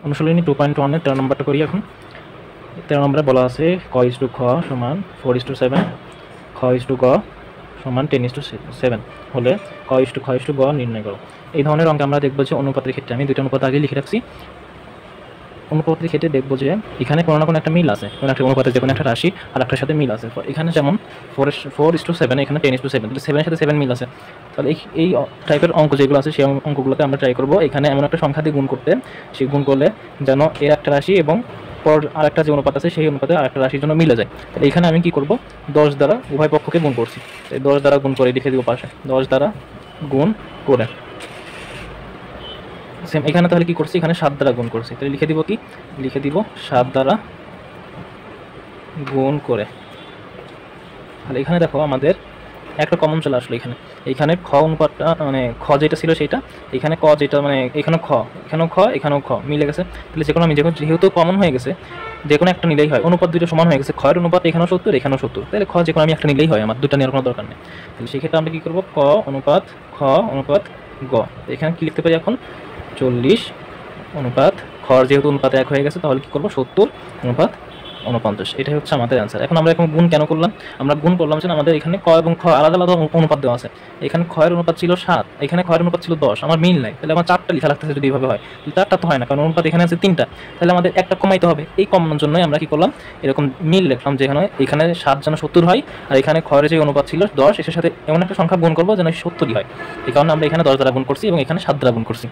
অনুশীলনী 2.1 এর 13 নম্বরটা করি। এখন 13 নম্বরে বলা আছে ক ইস টু খ সমান 4:7, খ ইস টু গ সমান 10:7 হলে ক ইস টু খ ইস টু গ নির্ণয় করো। এই ধরনের অঙ্ক আমরা দেখবো যে অনুপাতের ক্ষেত্রে আমি দুইটা অনুপাত আগে লিখে রাখছি। অনুপাতের ক্ষেত্রে দেখবো যে এখানে কোনো না কোনো একটা মিল আছে, কোনো একটা অনুপাতের যে কোনো একটা রাশি আর একটার সাথে মিল আছে। এখানে যেমন 4:7, এখানে 10:7, তাহলে 7 এর সাথে 7 মিল আছে। তাহলে এই টাইপের অঙ্ক যেগুলো আছে সেই অঙ্কগুলোতে আমরা ট্রাই করবো এখানে এমন একটা সংখ্যা দিয়ে গুণ করতে, সেই গুণ করলে যেন এর একটা রাশি এবং পর আরেকটা যে অনুপাত আছে সেই অনুপাতে আরেকটা রাশির জন্য মিলে যায়। তাহলে এখানে আমি কি করব, 10 দ্বারা উভয় পক্ষকে গুণ করছি। 10 দ্বারা গুণ করে লিখে দিব পাশে, 10 দ্বারা গুণ করে। সেম এখানে তাহলে কি করছি, এখানে 7 দ্বারা গুণ করছি। তাহলে লিখে দিব কি, লিখে দিব 7 দ্বারা গুণ করে। তাহলে এখানে দেখো আমাদের একটা কমন চলে আসলো। এখানে খ অনুপাতটা মানে খ যেটা ছিল সেটা, এখানে ক যেটা মানে এখানেও খ, এখানেও খ মিলে গেছে। তাহলে আমি যেহেতু কমন হয়ে গেছে, যে কোনো একটা নিলেই হয়। অনুপাত দুটো সমান হয়ে গেছে, খয়ের অনুপাত এখানেও 70, এখানেও 70, তাহলে খ যে কোনো আমি একটা নিলেই হয়, আমার দুটো নেওয়ার কোনো দরকার নেই। তাহলে সেক্ষেত্রে আমরা কী করবো, ক অনুপাত খ অনুপাত গ। এখানে কি লিখতে পারি এখন, 40 অনুপাত খর যেহেতু অনুপাত 1 হয়ে গেছে, তাহলে কী করবো 70 অনুপাত 49। এটাই হচ্ছে আমাদের অ্যান্সার। এখন আমরা এখন গুণ কেন করলাম, আমরা গুণ করলাম যে আমাদের এখানে ক এবং খ আলাদা আলাদা অনুপাত দেওয়া আছে। এখানে খয়ের অনুপাত ছিল 7, এখানে খয়ের অনুপাত ছিল 10, আমার মিল নাই। তাহলে আমার 4টা লেখা লাগতেছে যদি এইভাবে হয়, 4টা তো হয় না, কারণ অনুপাত এখানে আছে 3টা। তাহলে আমাদের একটা কমাইতে হবে। এই কমানোর জন্যই আমরা কি করলাম, এরকম মিল লিখলাম যে এখানে 7 যেন 70 হয়, আর এখানে খয়ের যে অনুপাত ছিল 10, এর সাথে এমন একটা সংখ্যা গুণ করবো যেন 70 হয়। এই কারণে আমরা এখানে 10 দ্বারা গুণ করছি এবং এখানে 7 দ্বারা গুণ করছি।